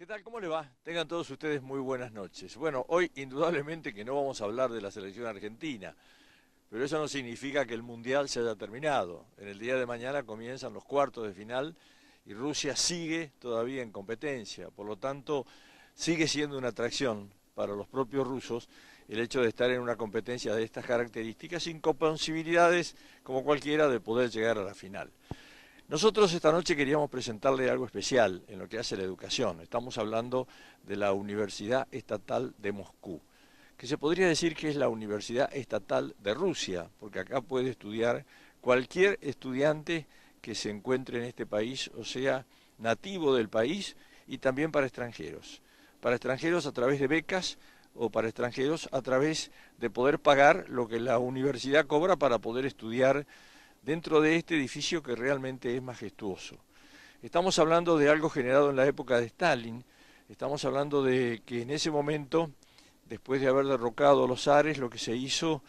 ¿Qué tal? ¿Cómo le va? Tengan todos ustedes muy buenas noches. Bueno, hoy indudablemente que no vamos a hablar de la selección argentina, pero eso no significa que el Mundial se haya terminado. En el día de mañana comienzan los cuartos de final y Rusia sigue todavía en competencia. Por lo tanto, sigue siendo una atracción para los propios rusos el hecho de estar en una competencia de estas características sin posibilidades como cualquiera de poder llegar a la final. Nosotros esta noche queríamos presentarle algo especial en lo que hace la educación. Estamos hablando de la Universidad Estatal de Moscú, que se podría decir que es la Universidad Estatal de Rusia, porque acá puede estudiar cualquier estudiante que se encuentre en este país, o sea, nativo del país, y también para extranjeros. Para extranjeros a través de becas o para extranjeros a través de poder pagar lo que la universidad cobra para poder estudiar dentro de este edificio que realmente es majestuoso. Estamos hablando de algo generado en la época de Stalin, estamos hablando de que en ese momento, después de haber derrocado a los zares, lo que se hizo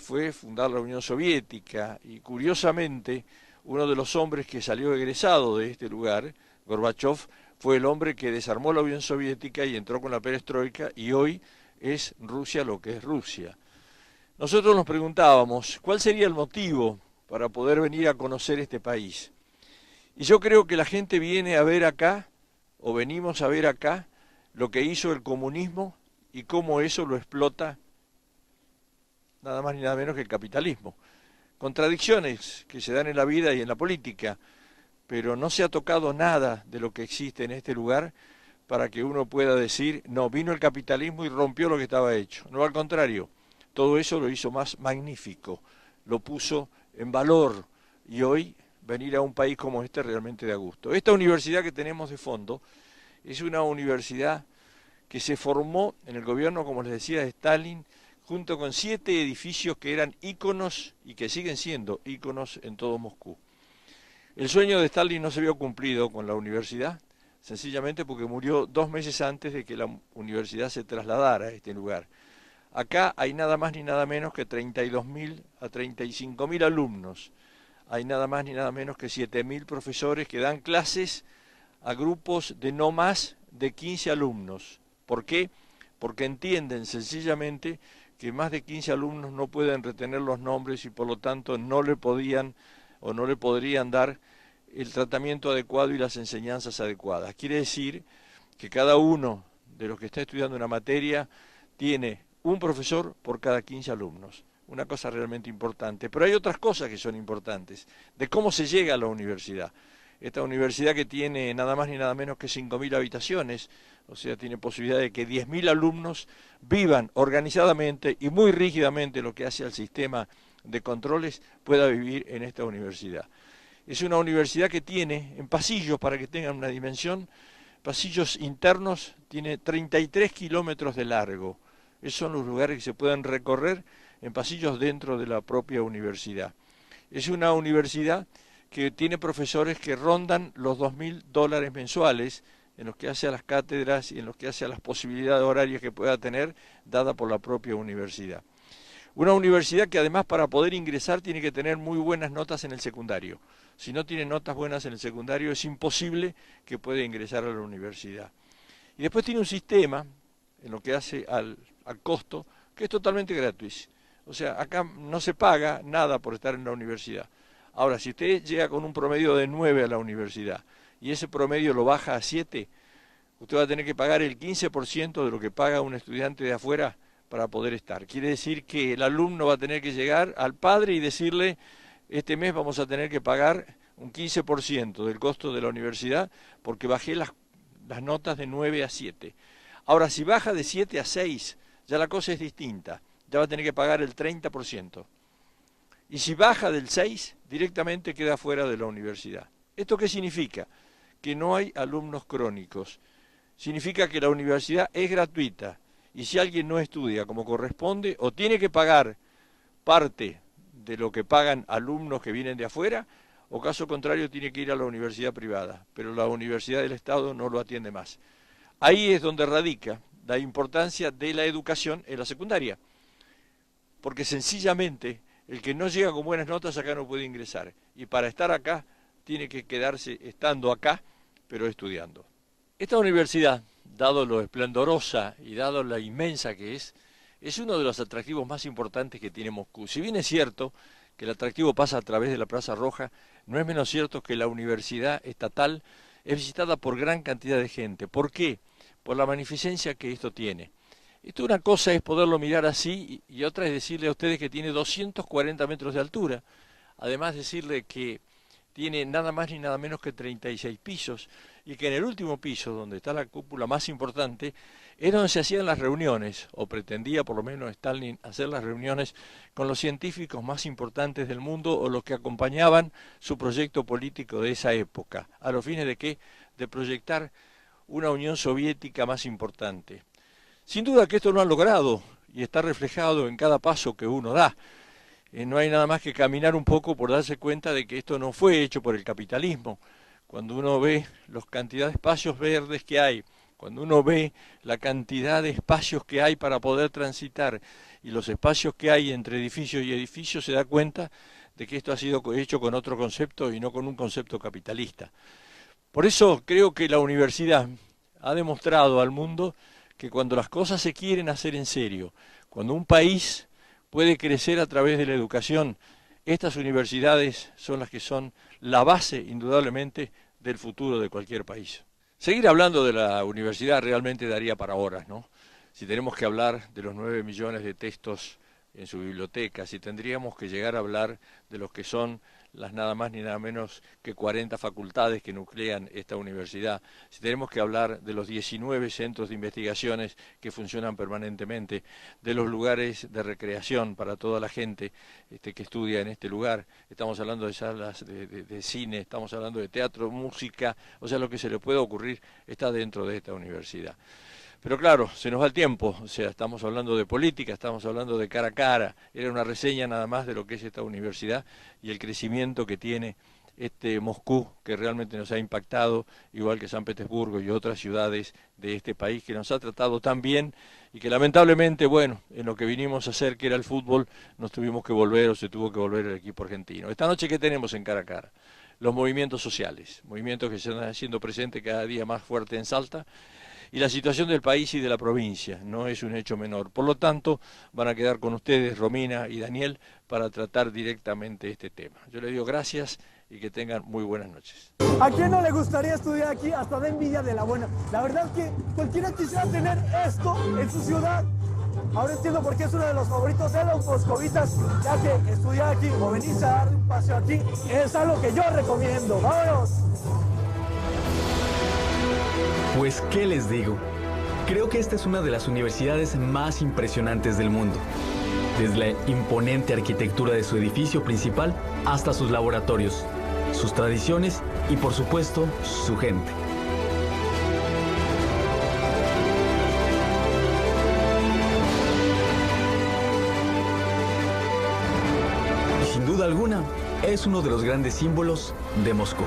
fue fundar la Unión Soviética, y curiosamente, uno de los hombres que salió egresado de este lugar, Gorbachov, fue el hombre que desarmó la Unión Soviética y entró con la perestroika, y hoy es Rusia lo que es Rusia. Nosotros nos preguntábamos, ¿cuál sería el motivo para poder venir a conocer este país? Y yo creo que la gente viene a ver acá, o venimos a ver acá, lo que hizo el comunismo y cómo eso lo explota nada más ni nada menos que el capitalismo. Contradicciones que se dan en la vida y en la política, pero no se ha tocado nada de lo que existe en este lugar para que uno pueda decir, no, vino el capitalismo y rompió lo que estaba hecho. No, al contrario, todo eso lo hizo más magnífico, lo puso en valor, y hoy venir a un país como este realmente da gusto. Esta universidad que tenemos de fondo es una universidad que se formó en el gobierno, como les decía, de Stalin, junto con 7 edificios que eran íconos y que siguen siendo íconos en todo Moscú. El sueño de Stalin no se vio cumplido con la universidad, sencillamente porque murió 2 meses antes de que la universidad se trasladara a este lugar. Acá hay nada más ni nada menos que 32.000 a 35.000 alumnos. Hay nada más ni nada menos que 7.000 profesores que dan clases a grupos de no más de 15 alumnos. ¿Por qué? Porque entienden sencillamente que más de 15 alumnos no pueden retener los nombres y por lo tanto no le podían o no le podrían dar el tratamiento adecuado y las enseñanzas adecuadas. Quiere decir que cada uno de los que está estudiando una materia tiene un profesor por cada 15 alumnos, una cosa realmente importante. Pero hay otras cosas que son importantes, de cómo se llega a la universidad. Esta universidad que tiene nada más ni nada menos que 5.000 habitaciones, o sea, tiene posibilidad de que 10.000 alumnos vivan organizadamente y muy rígidamente lo que hace al sistema de controles, pueda vivir en esta universidad. Es una universidad que tiene, en pasillos, para que tengan una dimensión, pasillos internos, tiene 33 kilómetros de largo. Esos son los lugares que se pueden recorrer en pasillos dentro de la propia universidad. Es una universidad que tiene profesores que rondan los $2.000 mensuales en los que hace a las cátedras y en los que hace a las posibilidades horarias que pueda tener dada por la propia universidad. Una universidad que además para poder ingresar tiene que tener muy buenas notas en el secundario. Si no tiene notas buenas en el secundario es imposible que pueda ingresar a la universidad. Y después tiene un sistema en lo que hace al costo que es totalmente gratuito. O sea, acá no se paga nada por estar en la universidad. Ahora, si usted llega con un promedio de 9 a la universidad y ese promedio lo baja a 7, usted va a tener que pagar el 15% de lo que paga un estudiante de afuera para poder estar. Quiere decir que el alumno va a tener que llegar al padre y decirle, este mes vamos a tener que pagar un 15% del costo de la universidad porque bajé las notas de 9 a 7. Ahora, si baja de 7 a 6, ya la cosa es distinta. Ya va a tener que pagar el 30%. y si baja del 6, directamente queda fuera de la universidad. ¿Esto qué significa? Que no hay alumnos crónicos. Significa que la universidad es gratuita y si alguien no estudia como corresponde o tiene que pagar parte de lo que pagan alumnos que vienen de afuera, o caso contrario tiene que ir a la universidad privada, pero la universidad del Estado no lo atiende más. Ahí es donde radica la importancia de la educación en la secundaria, porque sencillamente el que no llega con buenas notas acá no puede ingresar, y para estar acá tiene que quedarse estando acá, pero estudiando. Esta universidad, dado lo esplendorosa y dado la inmensa que es uno de los atractivos más importantes que tiene Moscú. Si bien es cierto que el atractivo pasa a través de la Plaza Roja, no es menos cierto que la universidad estatal es visitada por gran cantidad de gente. ¿Por qué? Por la magnificencia que esto tiene. Esto una cosa es poderlo mirar así y otra es decirle a ustedes que tiene 240 metros de altura. Además decirle que tiene nada más ni nada menos que 36 pisos y que en el último piso, donde está la cúpula más importante, es donde se hacían las reuniones, o pretendía por lo menos Stalin hacer las reuniones con los científicos más importantes del mundo o los que acompañaban su proyecto político de esa época. ¿A los fines de qué? De proyectar una Unión Soviética más importante. Sin duda que esto lo han logrado y está reflejado en cada paso que uno da. No hay nada más que caminar un poco por darse cuenta de que esto no fue hecho por el capitalismo. Cuando uno ve la cantidad de espacios verdes que hay, cuando uno ve la cantidad de espacios que hay para poder transitar y los espacios que hay entre edificio y edificio, se da cuenta de que esto ha sido hecho con otro concepto y no con un concepto capitalista. Por eso creo que la universidad ha demostrado al mundo que cuando las cosas se quieren hacer en serio, cuando un país puede crecer a través de la educación, estas universidades son las que son la base, indudablemente, del futuro de cualquier país. Seguir hablando de la universidad realmente daría para horas, ¿no? Si tenemos que hablar de los 9 millones de textos en su biblioteca, si tendríamos que llegar a hablar de los que son las nada más ni nada menos que 40 facultades que nuclean esta universidad, si tenemos que hablar de los 19 centros de investigaciones que funcionan permanentemente, de los lugares de recreación para toda la gente que estudia en este lugar, estamos hablando de salas de cine, estamos hablando de teatro, música, o sea, lo que se le pueda ocurrir está dentro de esta universidad. Pero claro, se nos va el tiempo, o sea, estamos hablando de política, estamos hablando de cara a cara, era una reseña nada más de lo que es esta universidad y el crecimiento que tiene Moscú, que realmente nos ha impactado, igual que San Petersburgo y otras ciudades de este país, que nos ha tratado tan bien y que lamentablemente, bueno, en lo que vinimos a hacer, que era el fútbol, nos tuvimos que volver o se tuvo que volver el equipo argentino. Esta noche, ¿qué tenemos en cara a cara? Los movimientos sociales, movimientos que se están haciendo presentes cada día más fuerte en Salta, y la situación del país y de la provincia no es un hecho menor. Por lo tanto, van a quedar con ustedes, Romina y Daniel, para tratar directamente este tema. Yo les digo gracias y que tengan muy buenas noches. ¿A quién no le gustaría estudiar aquí? Hasta da envidia de la buena. La verdad es que cualquiera quisiera tener esto en su ciudad. Ahora entiendo por qué es uno de los favoritos de los moscovitas, ya que estudiar aquí o venirse a dar un paseo aquí es algo que yo recomiendo. ¡Vámonos! Pues, ¿qué les digo? Creo que esta es una de las universidades más impresionantes del mundo. Desde la imponente arquitectura de su edificio principal hasta sus laboratorios, sus tradiciones y, por supuesto, su gente. Y sin duda alguna, es uno de los grandes símbolos de Moscú.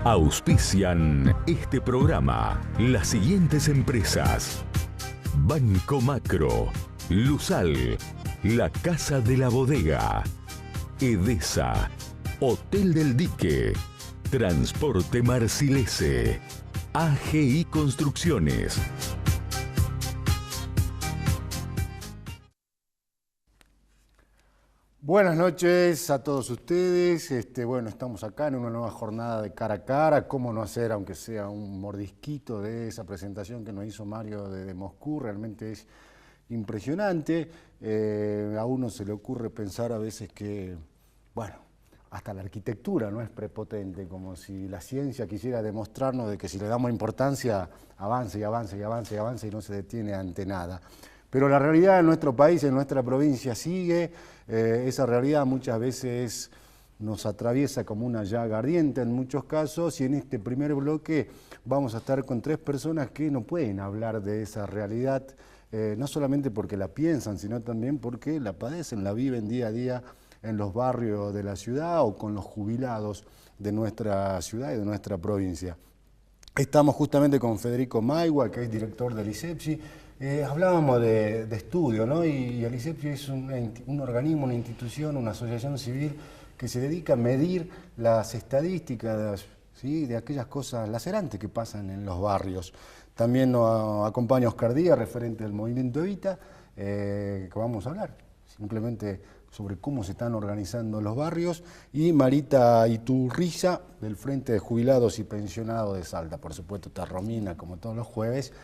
Auspician este programa las siguientes empresas: Banco Macro, Lusal, La Casa de la Bodega, Edesa, Hotel del Dique, Transporte Marcilese, AGI Construcciones. Buenas noches a todos ustedes. Bueno, estamos acá en una nueva jornada de cara a cara. ¿Cómo no hacer, aunque sea un mordisquito de esa presentación que nos hizo Mario de Moscú? Realmente es impresionante. A uno se le ocurre pensar a veces que, bueno, hasta la arquitectura no es prepotente, como si la ciencia quisiera demostrarnos de que si le damos importancia, avance y avance y avance y avance y no se detiene ante nada. Pero la realidad en nuestro país, en nuestra provincia sigue, esa realidad muchas veces nos atraviesa como una llaga ardiente en muchos casos, y en este primer bloque vamos a estar con 3 personas que no pueden hablar de esa realidad, no solamente porque la piensan, sino también porque la padecen, la viven día a día en los barrios de la ciudad o con los jubilados de nuestra ciudad y de nuestra provincia. Estamos justamente con Federico Maigua, que es director del ISEPSI. Hablábamos de estudio, ¿no? Y el ISEPSI es un organismo, una institución, una asociación civil que se dedica a medir las estadísticas, ¿sí?, de aquellas cosas lacerantes que pasan en los barrios. También nos acompaña Oscar Díaz, referente del movimiento Evita, que vamos a hablar simplemente sobre cómo se están organizando los barrios, y Marita Iturriza, del Frente de Jubilados y Pensionados de Salta. Por supuesto está Romina, como todos los jueves.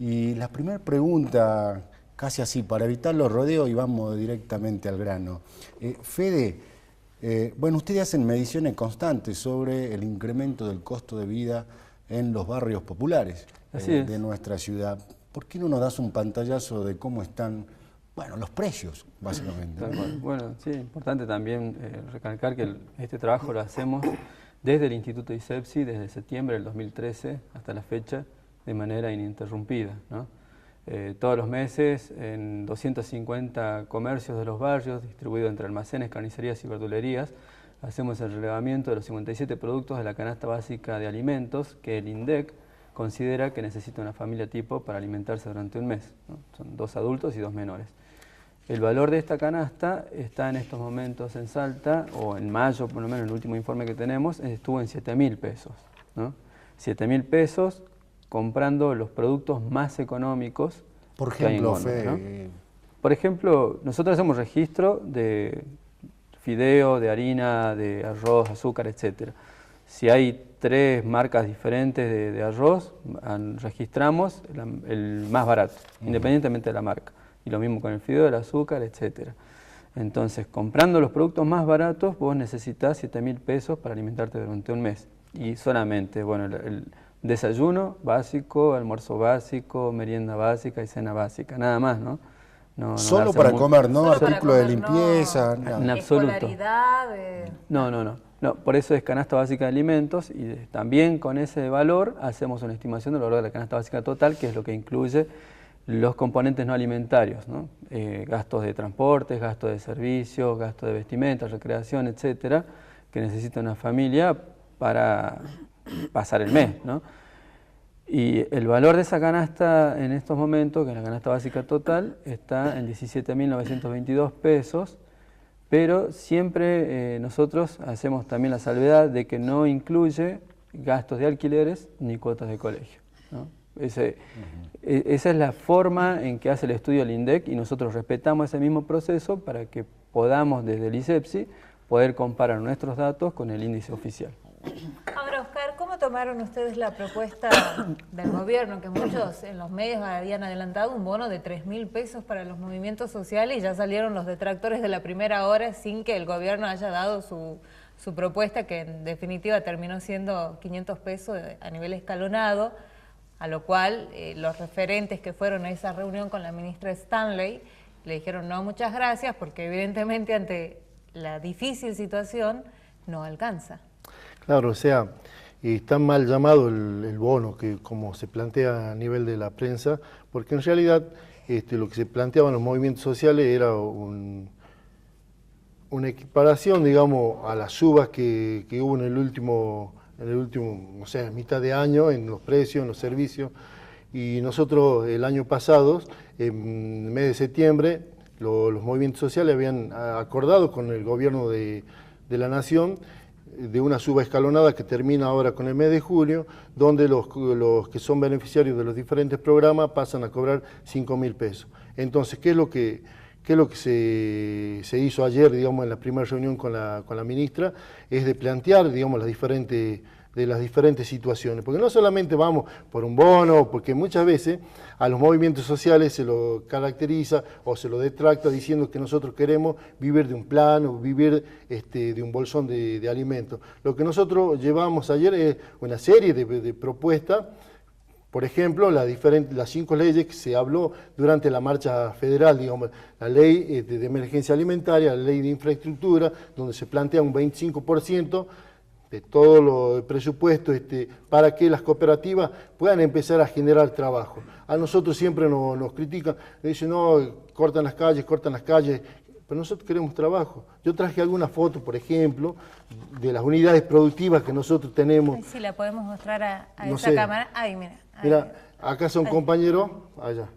Y la primera pregunta, casi así, para evitar los rodeos, y vamos directamente al grano. Fede, bueno, ustedes hacen mediciones constantes sobre el incremento del costo de vida en los barrios populares de nuestra ciudad. ¿Por qué no nos das un pantallazo de cómo están, bueno, los precios, básicamente? Bueno, sí, importante también recalcar que este trabajo lo hacemos desde el Instituto ISEPSI, desde septiembre del 2013 hasta la fecha, de manera ininterrumpida, ¿no? Todos los meses en 250 comercios de los barrios, distribuidos entre almacenes, carnicerías y verdulerías, hacemos el relevamiento de los 57 productos de la canasta básica de alimentos que el INDEC considera que necesita una familia tipo para alimentarse durante un mes, ¿no? Son 2 adultos y 2 menores. El valor de esta canasta está en estos momentos en Salta, o en mayo, por lo menos el último informe que tenemos, estuvo en 7.000 pesos, ¿no? 7.000 pesos comprando los productos más económicos. Por ejemplo, ¿no? Por ejemplo, nosotros hacemos registro de fideo, de harina, de arroz, azúcar, etc. Si hay 3 marcas diferentes de arroz, registramos el más barato, independientemente de la marca. Y lo mismo con el fideo, el azúcar, etc. Entonces, comprando los productos más baratos, vos necesitas 7.000 pesos para alimentarte durante un mes. Y solamente, bueno, el desayuno básico, almuerzo básico, merienda básica y cena básica, nada más, ¿no? Solo para comer, ¿no? Artículos de limpieza, no. En absoluto. No, por eso es canasta básica de alimentos, y también con ese valor hacemos una estimación del valor de la canasta básica total, que es lo que incluye los componentes no alimentarios, ¿no? Gastos de transportes, gastos de servicios, gastos de vestimenta, recreación, etcétera, que necesita una familia para pasar el mes, ¿no? Y el valor de esa canasta en estos momentos, que es la canasta básica total, está en 17.922 pesos, pero siempre nosotros hacemos también la salvedad de que no incluye gastos de alquileres ni cuotas de colegio, ¿no? Esa es la forma en que hace el estudio el INDEC, y nosotros respetamos ese mismo proceso para que podamos desde el ISEPSI poder comparar nuestros datos con el índice oficial. Ahora, Oscar, ¿cómo tomaron ustedes la propuesta del gobierno, que muchos en los medios habían adelantado un bono de 3.000 pesos para los movimientos sociales, y ya salieron los detractores de la primera hora sin que el gobierno haya dado su propuesta, que en definitiva terminó siendo 500 pesos a nivel escalonado, a lo cual los referentes que fueron a esa reunión con la ministra Stanley le dijeron no, muchas gracias, porque evidentemente ante la difícil situación no alcanza? Claro, o sea, está mal llamado el bono, que como se plantea a nivel de la prensa, porque en realidad lo que se planteaba en los movimientos sociales era una equiparación, digamos, a las subas que hubo en el último, o sea, mitad de año, en los precios, en los servicios. Y nosotros el año pasado, en el mes de septiembre, los movimientos sociales habían acordado con el gobierno de la Nación de una suba escalonada que termina ahora con el mes de julio, donde los que son beneficiarios de los diferentes programas pasan a cobrar 5.000 pesos. Entonces, ¿qué es lo que ¿Qué es lo que se hizo ayer, digamos, en la primera reunión con la ministra? Es de plantear, digamos, las diferentes situaciones, porque no solamente vamos por un bono, porque muchas veces a los movimientos sociales se lo caracteriza o se lo detracta diciendo que nosotros queremos vivir de un plan o vivir de un bolsón de alimentos. Lo que nosotros llevamos ayer es una serie de propuestas. Por ejemplo, las 5 leyes que se habló durante la marcha federal, digamos, la ley de emergencia alimentaria, la ley de infraestructura, donde se plantea un 25% de todo el presupuesto para que las cooperativas puedan empezar a generar trabajo. A nosotros siempre nos critican, dicen, no, cortan las calles, pero nosotros queremos trabajo. Yo traje algunas fotos, por ejemplo, de las unidades productivas que nosotros tenemos. Si la podemos mostrar a No esa sé. cámara. Ahí, mira. Ahí. Mira, acá son compañeros, allá,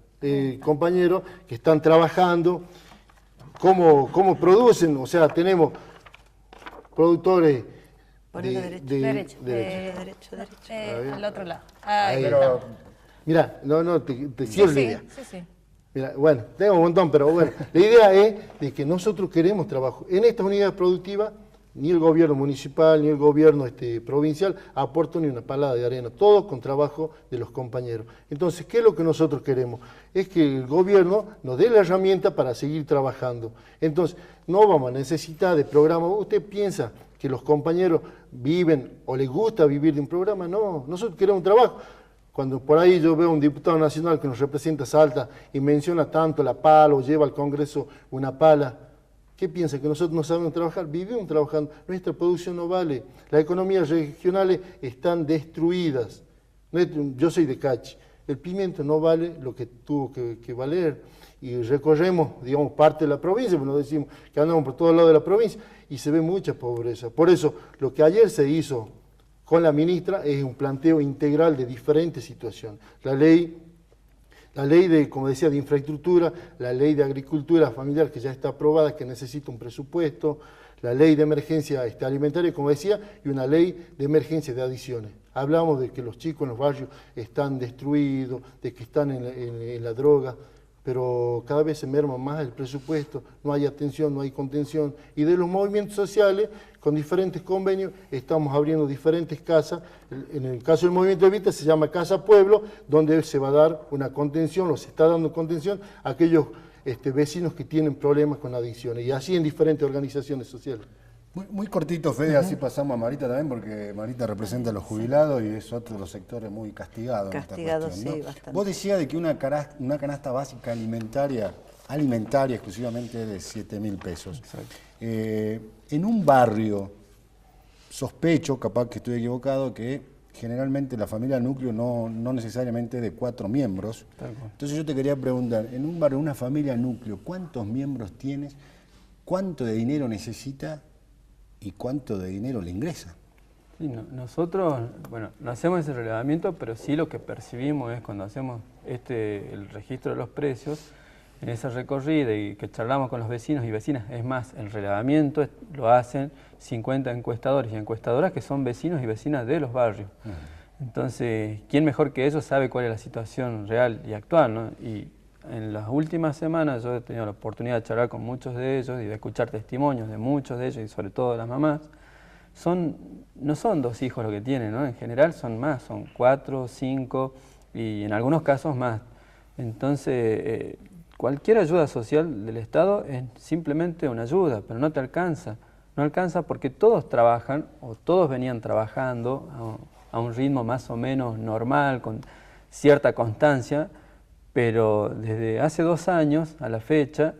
compañeros que están trabajando, cómo producen, o sea, tenemos productores Derecho. Al otro lado. Ahí Pero, está. mira, no, te cierro la idea. Sí. Mira, bueno, tengo un montón, pero bueno, la idea es de que nosotros queremos trabajo. En estas unidades productivas, ni el gobierno municipal, ni el gobierno provincial aporta ni una palada de arena, todo con trabajo de los compañeros. Entonces, ¿qué es lo que nosotros queremos? Es que el gobierno nos dé la herramienta para seguir trabajando. Entonces, no vamos a necesitar de programas. ¿Usted piensa que los compañeros viven o les gusta vivir de un programa? No, nosotros queremos un trabajo. Cuando por ahí yo veo a un diputado nacional que nos representa Salta y menciona tanto la pala o lleva al Congreso una pala, ¿qué piensa? ¿Que nosotros no sabemos trabajar? Vivimos trabajando. Nuestra producción no vale. Las economías regionales están destruidas. Yo soy de Cachi. El pimiento no vale lo que tuvo que valer. Y recorremos, digamos, parte de la provincia, pero no decimos que andamos por todos lados de la provincia, y se ve mucha pobreza. Por eso, lo que ayer se hizo con la ministra es un planteo integral de diferentes situaciones. La ley de, como decía, de infraestructura, la ley de agricultura familiar que ya está aprobada, que necesita un presupuesto, la ley de emergencia alimentaria, como decía, y una ley de emergencia de adicciones. Hablamos de que los chicos en los barrios están destruidos, de que están en la droga, pero cada vez se merma más el presupuesto, no hay atención, no hay contención, y de los movimientos sociales, con diferentes convenios, estamos abriendo diferentes casas. En el caso del movimiento Evita se llama Casa Pueblo, donde se va a dar una contención, o se está dando contención a aquellos vecinos que tienen problemas con adicciones, y así en diferentes organizaciones sociales. Muy cortito, Fede, así pasamos a Marita también, porque Marita representa a los jubilados y es otro de los sectores muy castigados. Castigado, en esta cuestión, sí, ¿no? bastante. Vos decías de que una canasta básica alimentaria exclusivamente de 7.000 pesos. En un barrio, sospecho, capaz que estoy equivocado, que generalmente la familia núcleo no necesariamente de 4 miembros. Entonces yo te quería preguntar, en un barrio, una familia núcleo, ¿cuántos miembros tienes? ¿Cuánto de dinero necesita? ¿Y cuánto de dinero le ingresa? Sí, nosotros, bueno, no hacemos ese relevamiento, pero sí lo que percibimos es cuando hacemos el registro de los precios, en esa recorrida y que charlamos con los vecinos y vecinas, es más, el relevamiento lo hacen 50 encuestadores y encuestadoras que son vecinos y vecinas de los barrios. Entonces, ¿quién mejor que ellos sabe cuál es la situación real y actual, ¿no? Y en las últimas semanas yo he tenido la oportunidad de charlar con muchos de ellos y de escuchar testimonios de muchos de ellos y sobre todo de las mamás. No son 2 hijos lo que tienen, ¿no? En general son más, son 4, 5 y en algunos casos más. Entonces, cualquier ayuda social del Estado es simplemente una ayuda, pero no te alcanza. No alcanza porque todos trabajan o todos venían trabajando a un ritmo más o menos normal, con cierta constancia, pero desde hace 2 años a la fecha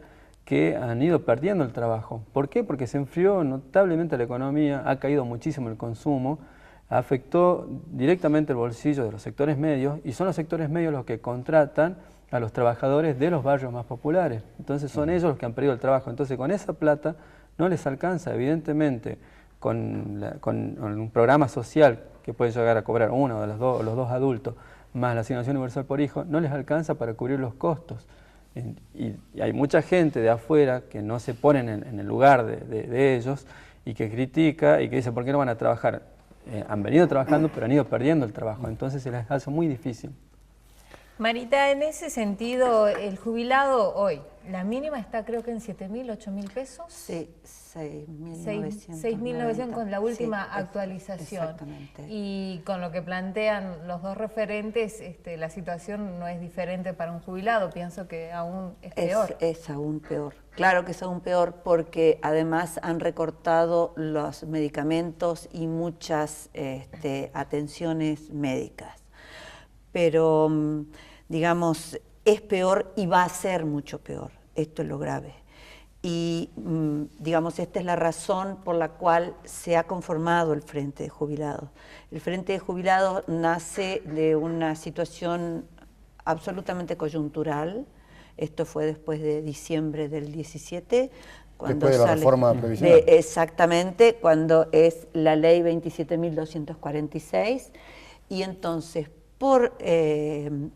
que han ido perdiendo el trabajo. ¿Por qué? Porque se enfrió notablemente la economía, ha caído muchísimo el consumo, afectó directamente el bolsillo de los sectores medios y son los sectores medios los que contratan a los trabajadores de los barrios más populares. Entonces son ellos los que han perdido el trabajo. Entonces con esa plata no les alcanza, evidentemente, con un programa social que puede llegar a cobrar uno de los dos adultos, más la asignación universal por hijo, no les alcanza para cubrir los costos. Y hay mucha gente de afuera que no se ponen en el lugar de ellos y que critica y que dice, ¿por qué no van a trabajar? Han venido trabajando, pero han ido perdiendo el trabajo, entonces se les hace muy difícil. Marita, en ese sentido, el jubilado hoy, la mínima está creo que en 7.000, 8.000 pesos. Sí, 6.900. 6.900 con la última Sí, actualización. Exactamente. Y con lo que plantean los dos referentes, la situación no es diferente para un jubilado, pienso que aún es peor. Es aún peor. Claro que es aún peor porque además han recortado los medicamentos y muchas atenciones médicas. Pero, digamos, es peor y va a ser mucho peor. Esto es lo grave. Y, digamos, esta es la razón por la cual se ha conformado el Frente de Jubilados. El Frente de Jubilados nace de una situación absolutamente coyuntural. Esto fue después de diciembre del 17, cuando después de la reforma previsional. Exactamente, cuando es la ley 27.246, y entonces por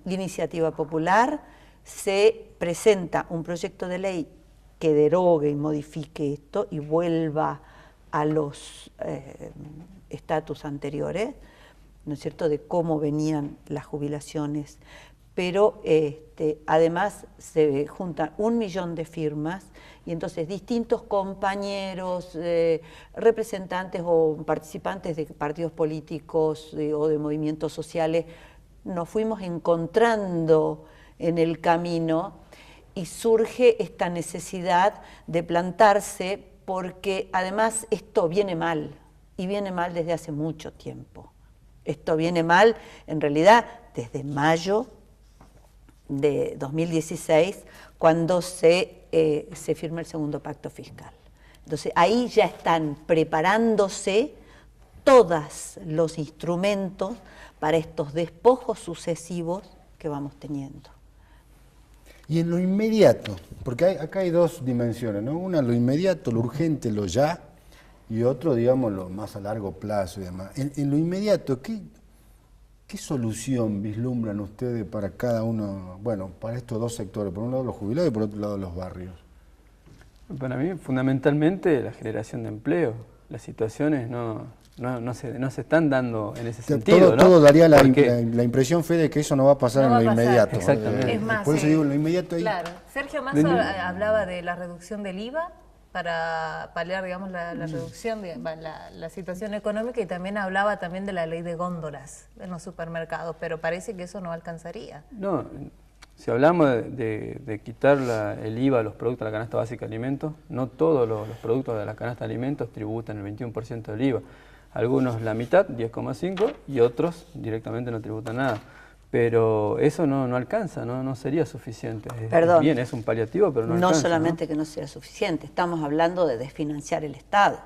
iniciativa popular se presenta un proyecto de ley que derogue y modifique esto y vuelva a los estatus anteriores, ¿no es cierto?, de cómo venían las jubilaciones. Pero además se juntan 1 millón de firmas y entonces distintos compañeros, representantes o participantes de partidos políticos o de movimientos sociales, nos fuimos encontrando en el camino y surge esta necesidad de plantarse porque además esto viene mal y viene mal desde hace mucho tiempo. Esto viene mal en realidad desde mayo de 2016, cuando se firma el segundo pacto fiscal. Entonces ahí ya están preparándose todos los instrumentos para estos despojos sucesivos que vamos teniendo. Y en lo inmediato, porque acá hay dos dimensiones, ¿no? Una, lo inmediato, lo urgente, lo ya, y otro, digamos, lo más a largo plazo y demás. En lo inmediato, ¿qué solución vislumbran ustedes para cada uno, bueno, para estos dos sectores? Por un lado los jubilados y por otro lado los barrios. Para mí, fundamentalmente, la generación de empleo. Las situaciones no se están dando en ese sentido. Todo daría la impresión, Fede, de que eso no va a pasar no en lo inmediato. Exactamente. Es más, por eso digo, en lo inmediato ahí. Claro. Sergio Massa hablaba de la reducción del IVA para paliar, digamos, la reducción de la situación económica, y también hablaba también de la ley de góndolas en los supermercados, pero parece que eso no alcanzaría. No, si hablamos de quitar el IVA a los productos de la canasta básica de alimentos, no todos los productos de la canasta de alimentos tributan el 21% del IVA. Algunos la mitad, 10,5%, y otros directamente no tributan nada. Pero eso no alcanza, no sería suficiente. Perdón. Bien, es un paliativo, pero no alcanza. No solamente que no sea suficiente, estamos hablando de desfinanciar el Estado.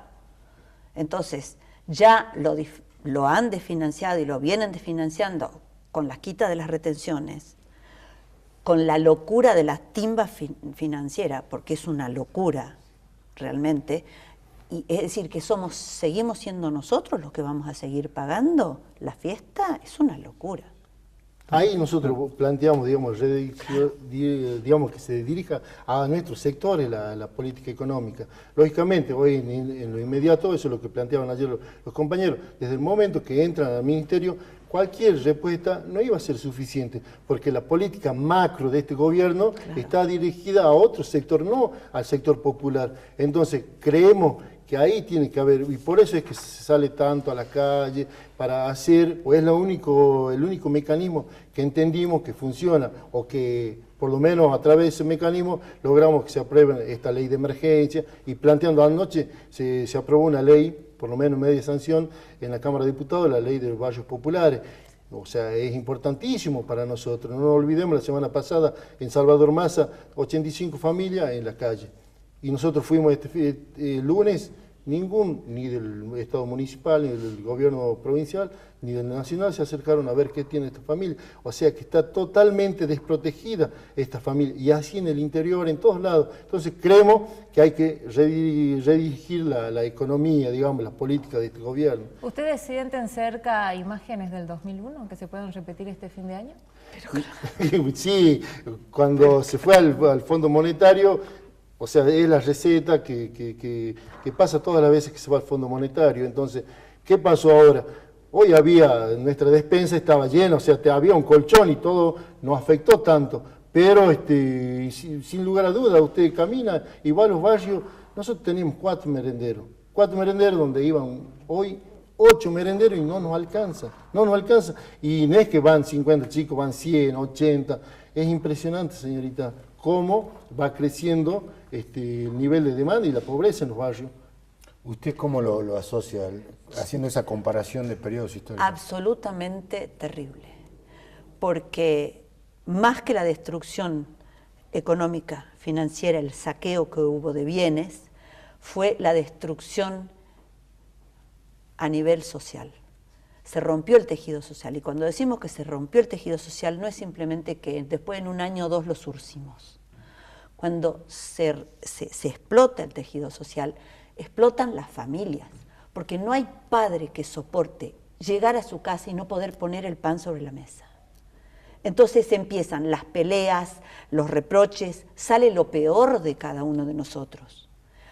Entonces, ya lo han desfinanciado y lo vienen desfinanciando con las quitas de las retenciones, con la locura de las timbas financieras, porque es una locura realmente. Y es decir, que seguimos siendo nosotros los que vamos a seguir pagando la fiesta, es una locura. Ahí nosotros planteamos, digamos, que se dirija a nuestros sectores la política económica. Lógicamente, hoy en lo inmediato, eso es lo que planteaban ayer los compañeros, desde el momento que entran al ministerio, cualquier respuesta no iba a ser suficiente, porque la política macro de este gobierno está dirigida a otro sector, no al sector popular. Entonces, creemos que ahí tiene que haber, y por eso es que se sale tanto a la calle, para hacer, o es el único mecanismo que entendimos que funciona, o que por lo menos a través de ese mecanismo logramos que se apruebe esta ley de emergencia, y planteando anoche se aprobó una ley, por lo menos media sanción, en la Cámara de Diputados, la ley de los barrios populares. O sea, es importantísimo para nosotros. No nos olvidemos, la semana pasada en Salvador Massa, 85 familias en la calle. Y nosotros fuimos este lunes, ni del Estado municipal, ni del gobierno provincial, ni del nacional se acercaron a ver qué tiene esta familia. O sea que está totalmente desprotegida esta familia, y así en el interior, en todos lados. Entonces creemos que hay que redirigir la economía, digamos, las políticas de este gobierno. ¿Ustedes sienten cerca imágenes del 2001 que se puedan repetir este fin de año? Sí, cuando se fue al Fondo Monetario, o sea, es la receta que pasa todas las veces que se va al Fondo Monetario. Entonces, ¿qué pasó ahora? Hoy nuestra despensa estaba llena, o sea, había un colchón y todo, no afectó tanto. Pero sin lugar a dudas, usted camina y va a los barrios, nosotros tenemos 4 merenderos donde iban hoy 8 merenderos y no nos alcanza. Y no es que van 50 chicos, van 100, 80. Es impresionante, señorita, cómo va creciendo el nivel de demanda y la pobreza en los barrios. ¿Usted cómo lo asocia, haciendo esa comparación de periodos históricos? Absolutamente terrible, porque más que la destrucción económica, financiera, el saqueo que hubo de bienes, fue la destrucción a nivel social. Se rompió el tejido social, y cuando decimos que se rompió el tejido social no es simplemente que después en un año o dos lo surcimos. Cuando se explota el tejido social, explotan las familias, porque no hay padre que soporte llegar a su casa y no poder poner el pan sobre la mesa. Entonces empiezan las peleas, los reproches, sale lo peor de cada uno de nosotros.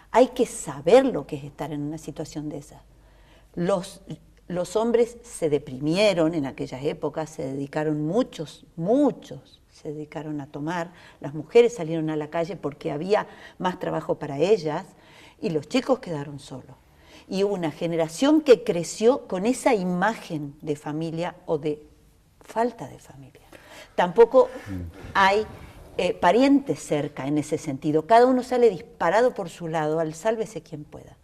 Hay que saber lo que es estar en una situación de esa. Los hombres se deprimieron en aquellas épocas, se dedicaron muchos se dedicaron a tomar, las mujeres salieron a la calle porque había más trabajo para ellas y los chicos quedaron solos. Y hubo una generación que creció con esa imagen de familia o de falta de familia. Tampoco hay parientes cerca en ese sentido, cada uno sale disparado por su lado, al sálvese quien pueda.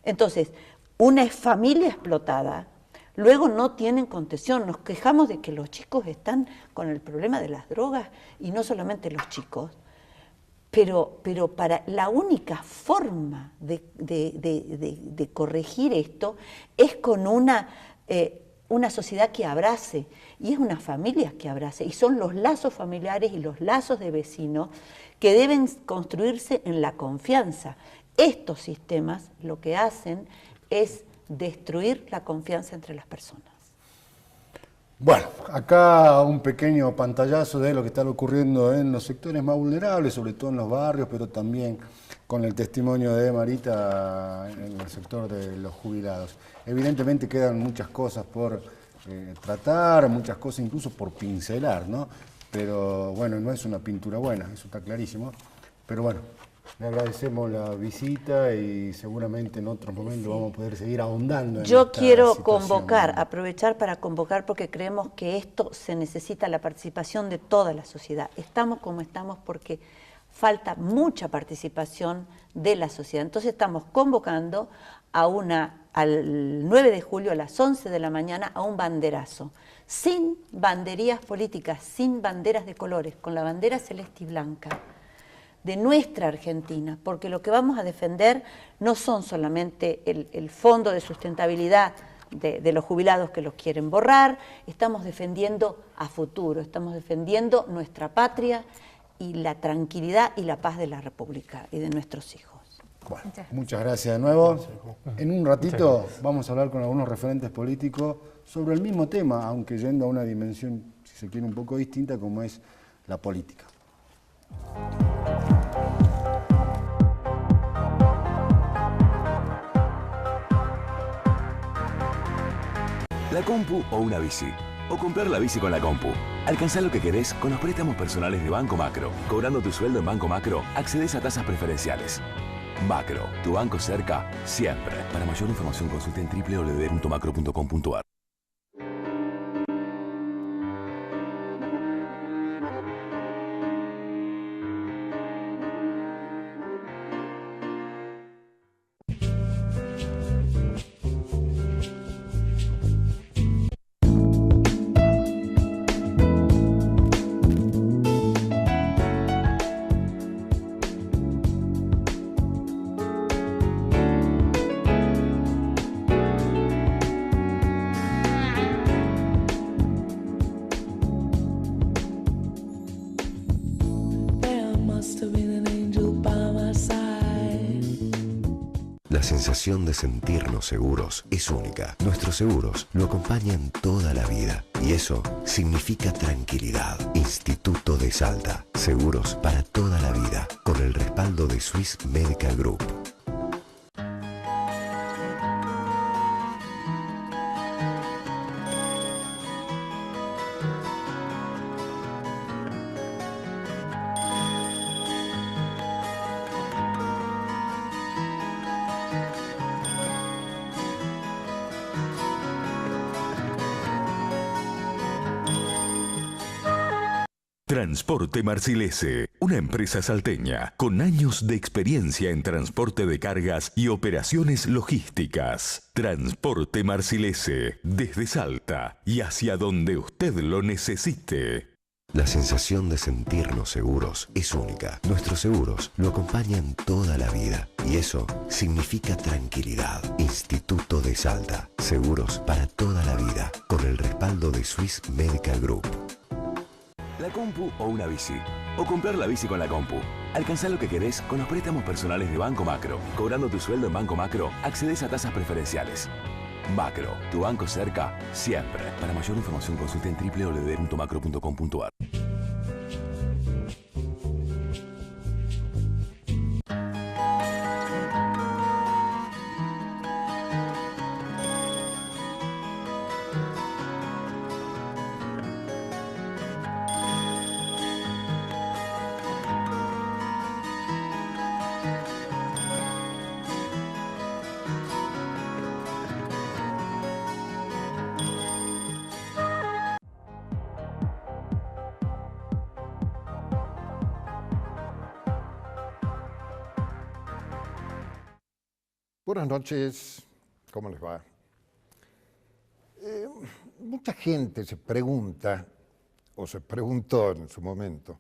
Entonces, una familia explotada, luego no tienen contención. Nos quejamos de que los chicos están con el problema de las drogas, y no solamente los chicos, pero para la única forma de corregir esto es con una sociedad que abrace, y es una familia que abrace, y son los lazos familiares y los lazos de vecinos que deben construirse en la confianza. Estos sistemas lo que hacen es destruir la confianza entre las personas. Bueno, acá un pequeño pantallazo de lo que está ocurriendo en los sectores más vulnerables, sobre todo en los barrios, pero también con el testimonio de Marita en el sector de los jubilados. Evidentemente quedan muchas cosas por tratar, muchas cosas incluso por pincelar, ¿no? Pero bueno, no es una pintura buena, eso está clarísimo. Pero bueno, le agradecemos la visita y seguramente en otros momentos vamos a poder seguir ahondando en Yo quiero situación. aprovechar para convocar, porque creemos que esto se necesita la participación de toda la sociedad. Estamos como estamos porque falta mucha participación de la sociedad. Entonces estamos convocando al 9 de julio a las 11 de la mañana a un banderazo, sin banderías políticas, sin banderas de colores, con la bandera celeste y blanca de nuestra Argentina, porque lo que vamos a defender no son solamente el fondo de sustentabilidad de los jubilados que los quieren borrar, estamos defendiendo a futuro, estamos defendiendo nuestra patria y la tranquilidad y la paz de la República y de nuestros hijos. Bueno, muchas gracias de nuevo. En un ratito vamos a hablar con algunos referentes políticos sobre el mismo tema, aunque yendo a una dimensión, si se quiere, un poco distinta, como es la política. La compu o una bici. O comprar la bici con la compu. Alcanzá lo que querés con los préstamos personales de Banco Macro. Cobrando tu sueldo en Banco Macro, accedes a tasas preferenciales. Macro, tu banco cerca, siempre. Para mayor información consulte en www.macro.com.ar. La sensación de sentirnos seguros es única. Nuestros seguros lo acompañan toda la vida y eso significa tranquilidad. Instituto de Salta. Seguros para toda la vida con el respaldo de Swiss Medical Group. Transporte Marcilese, una empresa salteña con años de experiencia en transporte de cargas y operaciones logísticas. Transporte Marcilese, desde Salta y hacia donde usted lo necesite. La sensación de sentirnos seguros es única. Nuestros seguros lo acompañan toda la vida y eso significa tranquilidad. Instituto de Salta. Seguros para toda la vida. Con el respaldo de Swiss Medical Group. La compu o una bici. O comprar la bici con la compu. Alcanzá lo que querés con los préstamos personales de Banco Macro. Cobrando tu sueldo en Banco Macro, accedes a tasas preferenciales. Macro, tu banco cerca, siempre. Para mayor información consulte en www.macro.com.ar. Buenas noches, ¿cómo les va? Mucha gente se pregunta, o se preguntó en su momento,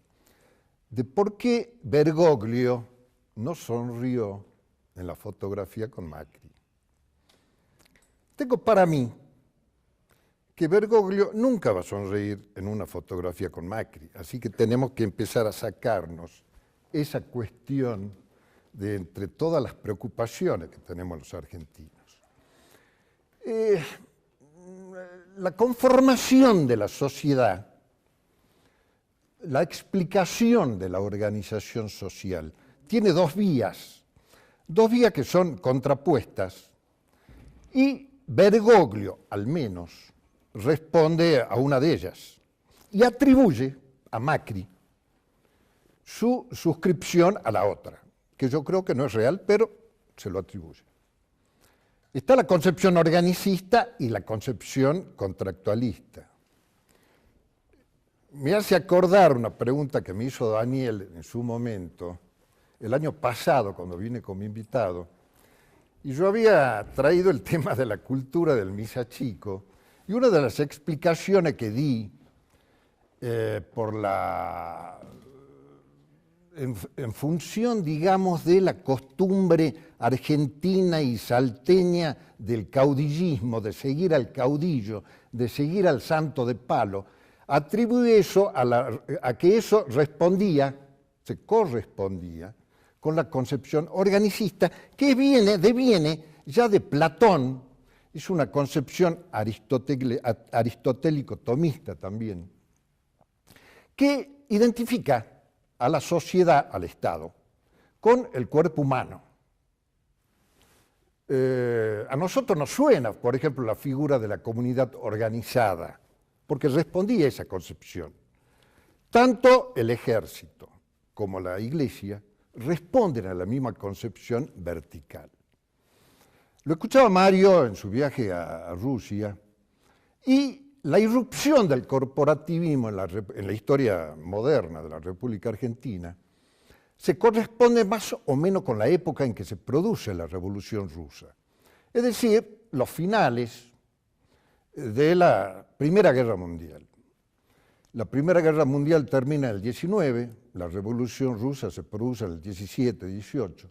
de por qué Bergoglio no sonrió en la fotografía con Macri. Tengo para mí que Bergoglio nunca va a sonreír en una fotografía con Macri, así que tenemos que empezar a sacarnos esa cuestión de entre todas las preocupaciones que tenemos los argentinos. La conformación de la sociedad, la explicación de la organización social, tiene dos vías que son contrapuestas, y Bergoglio, al menos, responde a una de ellas y atribuye a Macri su suscripción a la otra, que yo creo que no es real, pero se lo atribuye. Está la concepción organicista y la concepción contractualista. Me hace acordar una pregunta que me hizo Daniel en su momento, el año pasado, cuando vine como invitado, y yo había traído el tema de la cultura del misa chico, y una de las explicaciones que di en función, digamos, de la costumbre argentina y salteña del caudillismo, de seguir al caudillo, de seguir al santo de palo, atribuye eso a que eso se correspondía con la concepción organicista que deviene ya de Platón, es una concepción aristotélico-tomista también, que identifica a la sociedad, al Estado, con el cuerpo humano. A nosotros nos suena, por ejemplo, la figura de la comunidad organizada, porque respondía a esa concepción. Tanto el ejército como la iglesia responden a la misma concepción vertical. Lo escuchaba Mario en su viaje a Rusia, y la irrupción del corporativismo en la historia moderna de la República Argentina se corresponde más o menos con la época en que se produce la Revolución Rusa. Es decir, los finales de la Primera Guerra Mundial. La Primera Guerra Mundial termina en el 19, la Revolución Rusa se produce en el 17, 18.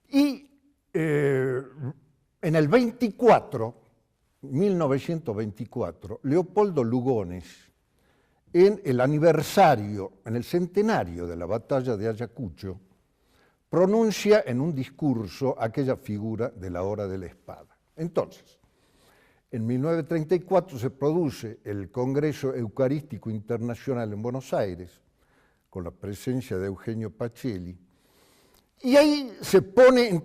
Y en el 1924, Leopoldo Lugones, en el centenario de la batalla de Ayacucho, pronuncia en un discurso aquella figura de la hora de la espada. Entonces, en 1934 se produce el Congreso Eucarístico Internacional en Buenos Aires, con la presencia de Eugenio Pacelli, y ahí se ponen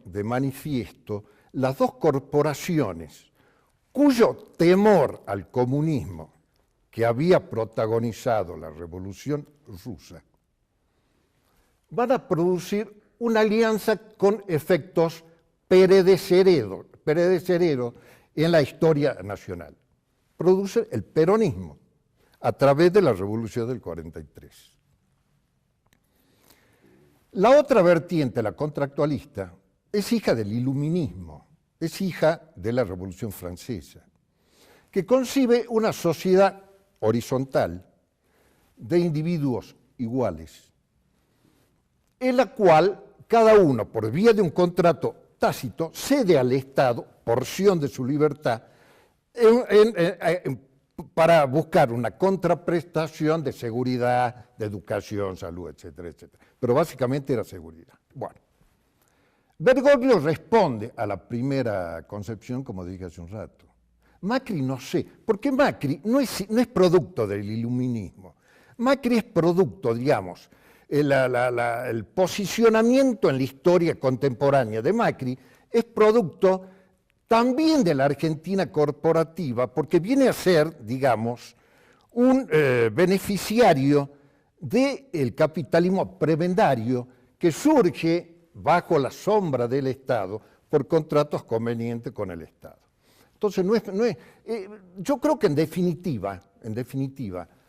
de manifiesto las dos corporaciones cuyo temor al comunismo que había protagonizado la Revolución Rusa van a producir una alianza con efectos peredecereros en la historia nacional. Produce el peronismo. a través de la Revolución del 43. La otra vertiente, la contractualista, es hija del iluminismo, es hija de la Revolución Francesa, que concibe una sociedad horizontal de individuos iguales, en la cual cada uno, por vía de un contrato tácito, cede al Estado porción de su libertad para buscar una contraprestación de seguridad, de educación, salud, etcétera, etcétera. Pero básicamente era seguridad. Bueno, Bergoglio responde a la primera concepción, como dije hace un rato. Macri no sé, porque Macri no es producto del iluminismo. Macri es producto, digamos, el posicionamiento en la historia contemporánea de Macri es producto también de la Argentina corporativa, porque viene a ser, digamos, un beneficiario del capitalismo prebendario que surge bajo la sombra del Estado por contratos convenientes con el Estado. Entonces, yo creo que en definitiva,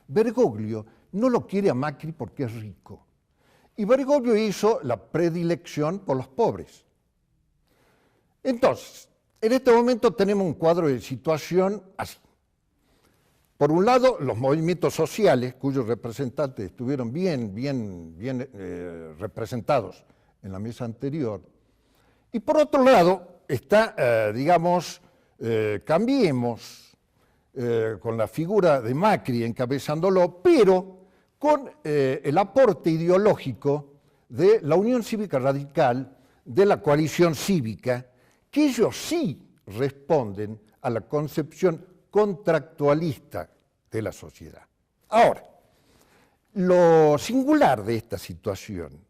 Bergoglio no lo quiere a Macri porque es rico. Y Bergoglio hizo la predilección por los pobres. Entonces, en este momento tenemos un cuadro de situación así. Por un lado, los movimientos sociales, cuyos representantes estuvieron bien representados en la mesa anterior. Y por otro lado, está, digamos, Cambiemos, con la figura de Macri encabezándolo, pero con el aporte ideológico de la Unión Cívica Radical, de la coalición cívica, que ellos sí responden a la concepción contractualista de la sociedad. Ahora, lo singular de esta situación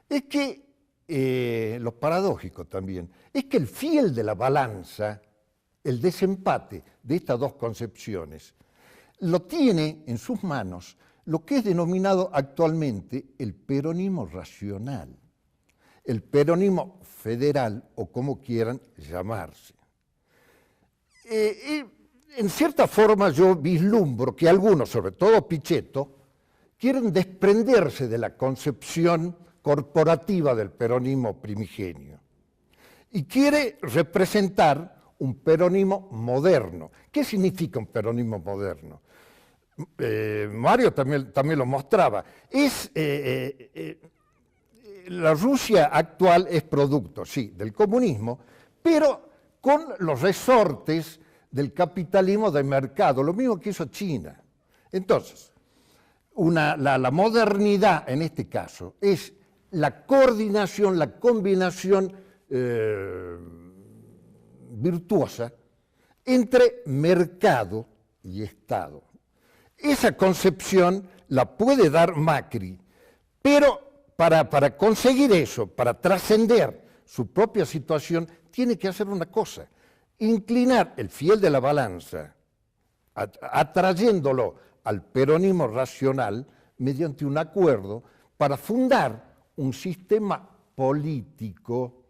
es que, lo paradójico también, es que el fiel de la balanza, el desempate de estas dos concepciones, lo tiene en sus manos lo que es denominado actualmente el peronismo racional, el peronismo federal o como quieran llamarse. En cierta forma yo vislumbro que algunos, sobre todo Pichetto, quieren desprenderse de la concepción corporativa del peronismo primigenio y quiere representar un peronismo moderno. ¿Qué significa un peronismo moderno? Mario también lo mostraba. La Rusia actual es producto, sí, del comunismo, pero con los resortes del capitalismo de mercado, lo mismo que hizo China. Entonces, la modernidad en este caso es la coordinación, la combinación virtuosa entre mercado y Estado. Esa concepción la puede dar Macri, pero para conseguir eso, para trascender su propia situación, tiene que hacer una cosa: inclinar el fiel de la balanza, atrayéndolo al peronismo racional mediante un acuerdo para fundar un sistema político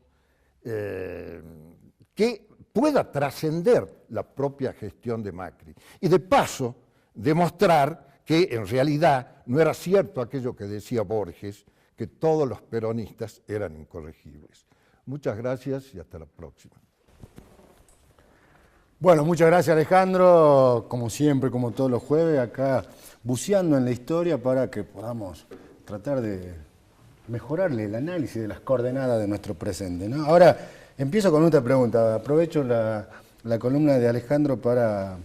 que pueda trascender la propia gestión de Macri. Y de paso, demostrar que en realidad no era cierto aquello que decía Borges, que todos los peronistas eran incorregibles. Muchas gracias y hasta la próxima. Bueno, muchas gracias Alejandro, como siempre, como todos los jueves, acá buceando en la historia para que podamos tratar de mejorarle el análisis de las coordenadas de nuestro presente, ¿no? Ahora, empiezo con otra pregunta, aprovecho la columna de Alejandro para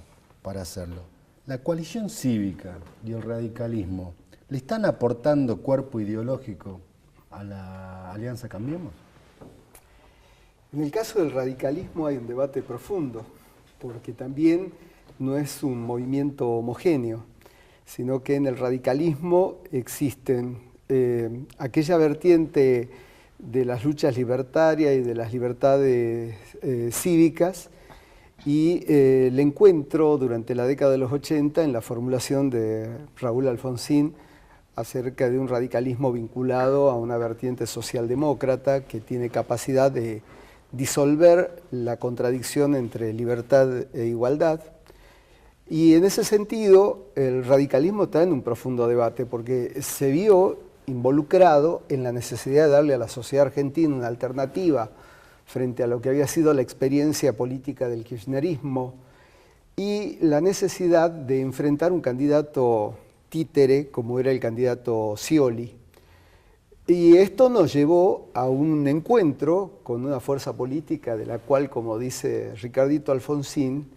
hacerlo. ¿La coalición cívica y el radicalismo le están aportando cuerpo ideológico a la Alianza Cambiemos? En el caso del radicalismo hay un debate profundo, porque también no es un movimiento homogéneo, sino que en el radicalismo existen aquella vertiente de las luchas libertarias y de las libertades cívicas, y el encuentro durante la década de los 80 en la formulación de Raúl Alfonsín acerca de un radicalismo vinculado a una vertiente socialdemócrata que tiene capacidad de disolver la contradicción entre libertad e igualdad, Y en ese sentido, el radicalismo está en un profundo debate, porque se vio involucrado en la necesidad de darle a la sociedad argentina una alternativa frente a lo que había sido la experiencia política del kirchnerismo y la necesidad de enfrentar un candidato títere como era el candidato Scioli. Y esto nos llevó a un encuentro con una fuerza política de la cual, como dice Ricardito Alfonsín,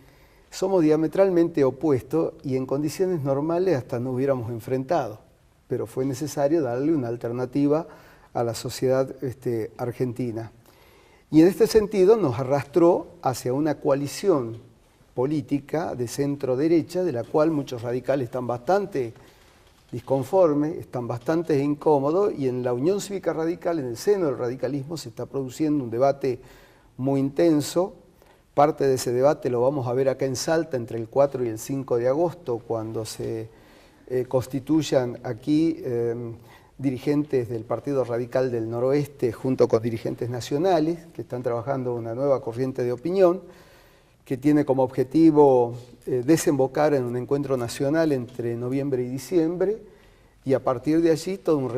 somos diametralmente opuestos y en condiciones normales hasta nos hubiéramos enfrentado, pero fue necesario darle una alternativa a la sociedad argentina. Y en este sentido nos arrastró hacia una coalición política de centro-derecha, de la cual muchos radicales están bastante disconformes, están bastante incómodos, y en la Unión Cívica Radical, en el seno del radicalismo, se está produciendo un debate muy intenso. Parte de ese debate lo vamos a ver acá en Salta entre el 4 y el 5 de agosto, cuando se constituyan aquí dirigentes del Partido Radical del Noroeste junto con dirigentes nacionales que están trabajando una nueva corriente de opinión que tiene como objetivo desembocar en un encuentro nacional entre noviembre y diciembre, y a partir de allí todo un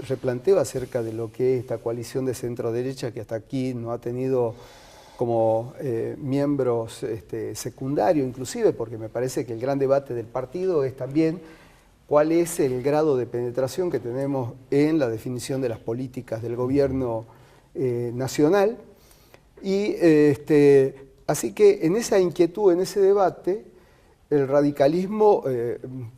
replanteo acerca de lo que es esta coalición de centro-derecha que hasta aquí no ha tenido como miembros secundarios inclusive, porque me parece que el gran debate del partido es también cuál es el grado de penetración que tenemos en la definición de las políticas del gobierno nacional. Y así que en esa inquietud, en ese debate, el radicalismo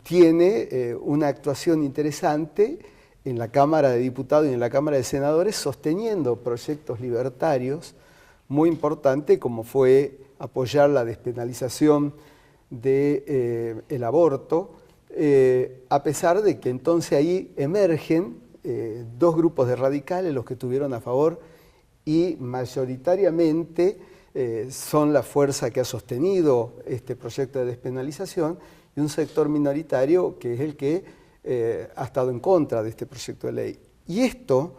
tiene una actuación interesante en la Cámara de Diputados y en la Cámara de Senadores, sosteniendo proyectos libertarios muy importantes, como fue apoyar la despenalización del aborto, a pesar de que entonces ahí emergen dos grupos de radicales, los que estuvieron a favor, y mayoritariamente son la fuerza que ha sostenido este proyecto de despenalización, y un sector minoritario que es el que ha estado en contra de este proyecto de ley. Y esto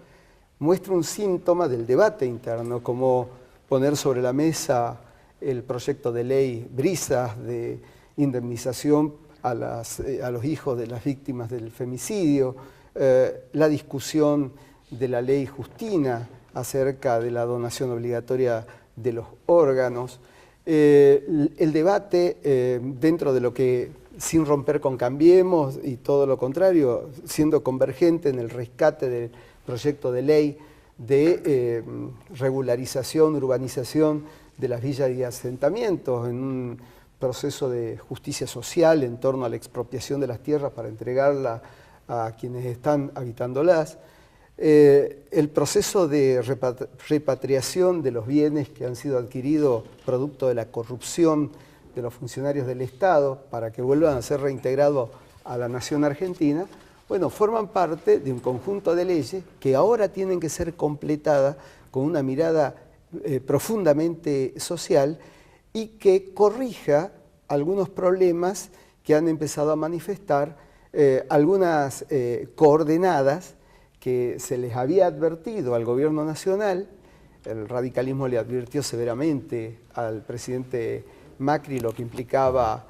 muestra un síntoma del debate interno, como poner sobre la mesa el proyecto de ley Brisas de indemnización a los hijos de las víctimas del femicidio, la discusión de la ley Justina acerca de la donación obligatoria de los órganos, el debate dentro de lo que, sin romper con Cambiemos y todo lo contrario, siendo convergente en el rescate del proyecto de ley de regularización, urbanización de las villas y asentamientos en un proceso de justicia social en torno a la expropiación de las tierras para entregarla a quienes están habitándolas, el proceso de repatriación de los bienes que han sido adquiridos producto de la corrupción de los funcionarios del Estado para que vuelvan a ser reintegrados a la nación argentina, bueno, forman parte de un conjunto de leyes que ahora tienen que ser completadas con una mirada profundamente social y que corrija algunos problemas que han empezado a manifestar algunas coordenadas que se les había advertido al gobierno nacional. El radicalismo le advirtió severamente al presidente Macri lo que implicaba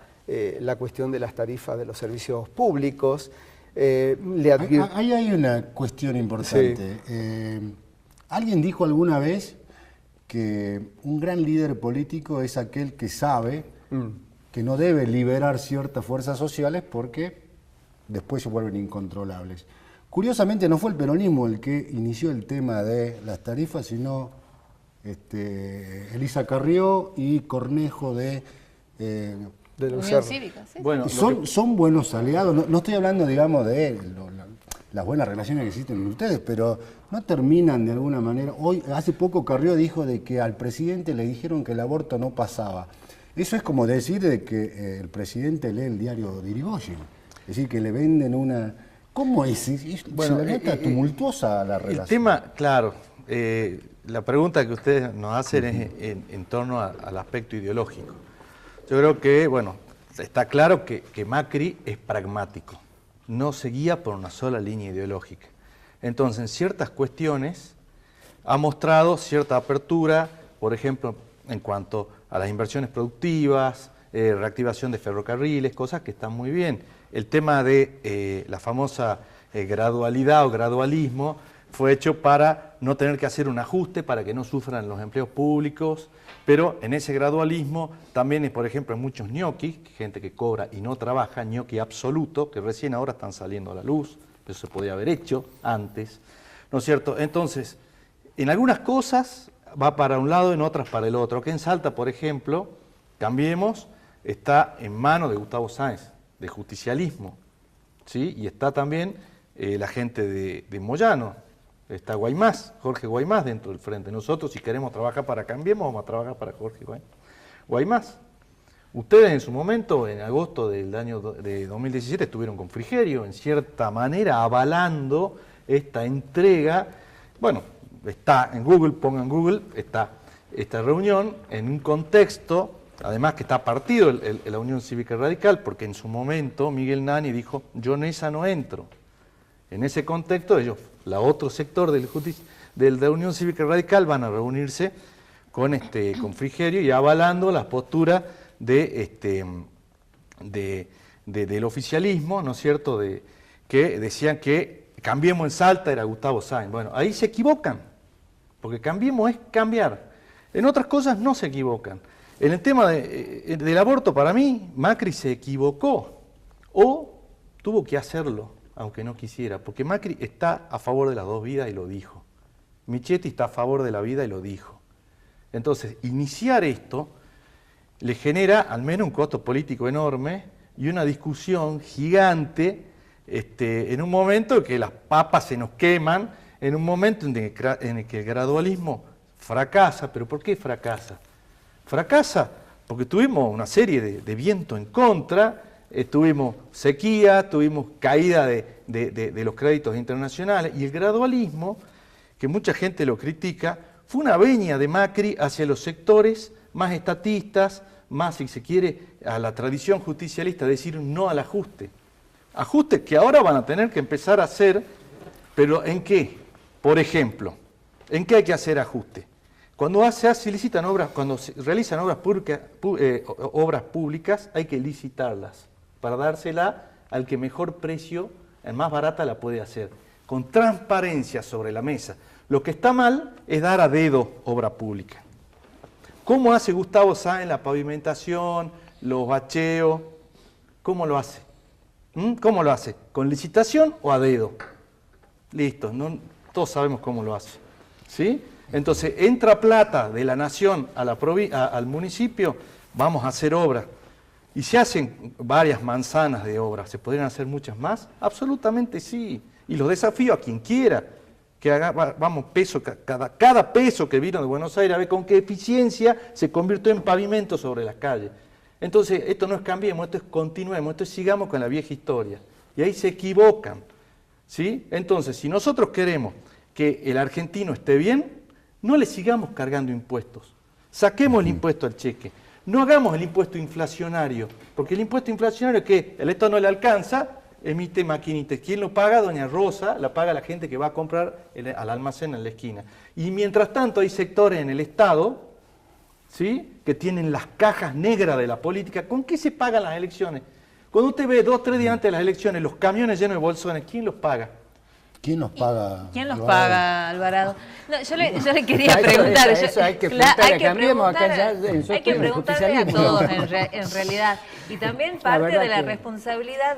la cuestión de las tarifas de los servicios públicos. Ahí hay una cuestión importante. Sí. Alguien dijo alguna vez que un gran líder político es aquel que sabe que no debe liberar ciertas fuerzas sociales porque después se vuelven incontrolables. Curiosamente no fue el peronismo el que inició el tema de las tarifas, sino Elisa Carrió y Cornejo de la Unión Cívica. ¿Sí? Bueno, son buenos aliados, no estoy hablando, digamos, de las buenas relaciones que existen entre ustedes, pero no terminan de alguna manera. Hace poco Carrió dijo de que al presidente le dijeron que el aborto no pasaba. Eso es como decir de que el presidente lee el diario de Irigoyen, es decir, que le venden una... ¿Cómo es? Bueno, se nota tumultuosa la relación. El tema, claro, la pregunta que ustedes nos hacen es en torno al aspecto ideológico. Yo creo que, bueno, está claro que Macri es pragmático, no se guía por una sola línea ideológica. Entonces, en ciertas cuestiones ha mostrado cierta apertura, por ejemplo, en cuanto a las inversiones productivas, reactivación de ferrocarriles, cosas que están muy bien. El tema de la famosa gradualidad o gradualismo fue hecho para no tener que hacer un ajuste, para que no sufran los empleos públicos, pero en ese gradualismo también, por ejemplo, hay muchos ñoquis, gente que cobra y no trabaja, ñoqui absoluto, que recién ahora están saliendo a la luz, eso se podía haber hecho antes, ¿no es cierto? Entonces, en algunas cosas va para un lado, en otras para el otro. Que en Salta, por ejemplo, Cambiemos, está en manos de Gustavo Sáenz, de justicialismo, ¿sí? Y está también la gente de Moyano, está Guaymás, Jorge Guaymás dentro del frente. Nosotros, si queremos trabajar para Cambiemos, vamos a trabajar para Jorge Guaymás. Ustedes en su momento, en agosto del año de 2017, estuvieron con Frigerio, en cierta manera avalando esta entrega. Bueno, está en Google, pongan Google, está esta reunión en un contexto, además que está partido la Unión Cívica Radical, porque en su momento Miguel Nani dijo, yo en esa no entro. En ese contexto, ellos, la otro sector de la Unión Cívica Radical, van a reunirse con Frigerio y avalando las posturas del oficialismo, ¿no es cierto?, que decían que Cambiemos en Salta era Gustavo Sáenz. Bueno, ahí se equivocan, porque Cambiemos es cambiar. En otras cosas no se equivocan. En el tema del aborto, para mí, Macri se equivocó, o tuvo que hacerlo, aunque no quisiera, porque Macri está a favor de las dos vidas y lo dijo. Michetti está a favor de la vida y lo dijo. Entonces, iniciar esto le genera al menos un costo político enorme y una discusión gigante en un momento en que las papas se nos queman, en un momento en el que el gradualismo fracasa. ¿Pero por qué fracasa? Fracasa porque tuvimos una serie de viento en contra, tuvimos sequía, tuvimos caída de los créditos internacionales, y el gradualismo, que mucha gente lo critica, fue una venia de Macri hacia los sectores más estatistas, más, si se quiere, a la tradición justicialista, decir no al ajuste. Ajustes que ahora van a tener que empezar a hacer, pero ¿en qué? Por ejemplo, ¿en qué hay que hacer ajuste? Cuando se licitan obras, cuando se realizan obras públicas, hay que licitarlas para dársela al que mejor precio, el más barata la puede hacer, con transparencia sobre la mesa. Lo que está mal es dar a dedo obra pública. ¿Cómo hace Gustavo Sáenz la pavimentación, los bacheos? ¿Cómo lo hace? ¿Cómo lo hace? ¿Con licitación o a dedo? Listo, todos sabemos cómo lo hace, ¿sí? Entonces, entra plata de la nación al municipio, vamos a hacer obras. Y se hacen varias manzanas de obras, ¿se podrían hacer muchas más? Absolutamente sí. Y los desafío a quien quiera que haga, vamos, cada peso que vino de Buenos Aires, a ver con qué eficiencia se convirtió en pavimento sobre las calles. Entonces, esto no es cambiemos, esto es continuemos, esto es sigamos con la vieja historia. Y ahí se equivocan, ¿sí? Entonces, si nosotros queremos que el argentino esté bien, no le sigamos cargando impuestos. Saquemos el impuesto al cheque. No hagamos el impuesto inflacionario, porque el impuesto inflacionario que el Estado no le alcanza, emite maquinitas. ¿Quién lo paga? Doña Rosa, la paga la gente que va a comprar al almacén en la esquina. Y mientras tanto hay sectores en el Estado, ¿sí?, que tienen las cajas negras de la política. ¿Con qué se pagan las elecciones? Cuando usted ve 2 o 3 días antes de las elecciones los camiones llenos de bolsones, ¿quién los paga? ¿Quién los paga? ¿Quién los paga, Alvarado? No, yo le quería preguntar. Eso hay que preguntarle, Cambiemos acá ya. Hay que preguntarle a todos, en realidad. Y también parte de la responsabilidad,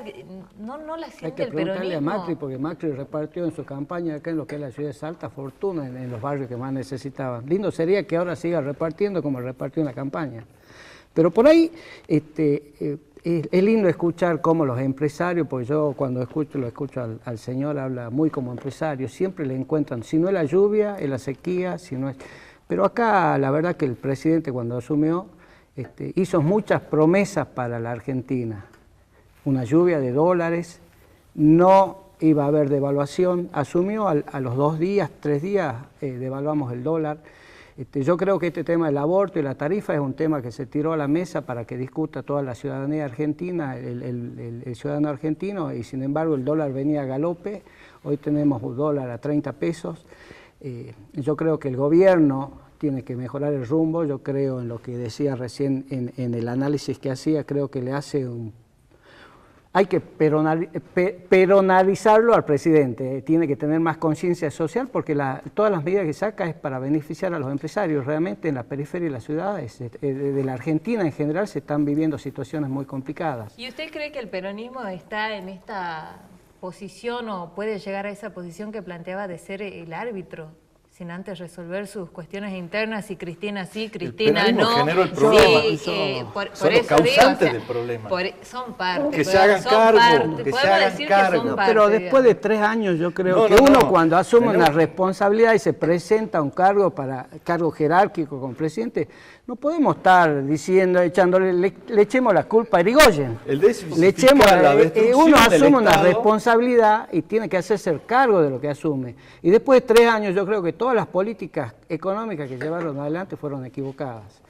no la siente el peronismo. Hay que preguntarle a Macri, porque Macri repartió en su campaña acá en lo que es la ciudad de Salta fortuna en los barrios que más necesitaban. Lindo sería que ahora siga repartiendo como repartió en la campaña. Pero por ahí es lindo escuchar cómo los empresarios, porque yo cuando lo escucho al señor, habla muy como empresario, siempre le encuentran, si no es la lluvia, es la sequía, si no es... Pero acá la verdad que el presidente cuando asumió hizo muchas promesas para la Argentina. Una lluvia de dólares, no iba a haber devaluación, asumió a los 2 días, 3 días, devaluamos el dólar. Yo creo que este tema del aborto y la tarifa es un tema que se tiró a la mesa para que discuta toda la ciudadanía argentina, el ciudadano argentino, y sin embargo el dólar venía a galope. Hoy tenemos un dólar a 30 pesos. Yo creo que el gobierno tiene que mejorar el rumbo. Yo creo en lo que decía recién en el análisis que hacía, creo que le hace hay que peronalizarlo al presidente, tiene que tener más conciencia social porque todas las medidas que saca es para beneficiar a los empresarios. Realmente en la periferia de la ciudad, de la Argentina en general, se están viviendo situaciones muy complicadas. ¿Y usted cree que el peronismo está en esta posición o puede llegar a esa posición que planteaba de ser el árbitro, sin antes resolver sus cuestiones internas, y Cristina sí, Cristina no? Generó el problema. Por los eso causantes del problema. Son parte. Que se hagan cargo, que se hagan cargo. Pero después de 3 años yo creo que uno cuando asume una responsabilidad y se presenta a un cargo jerárquico con presidente, no podemos estar diciendo, le echemos la culpa a Irigoyen. Uno asume una responsabilidad y tiene que hacerse el cargo de lo que asume. Y después de 3 años yo creo que todas las políticas económicas que llevaron adelante fueron equivocadas.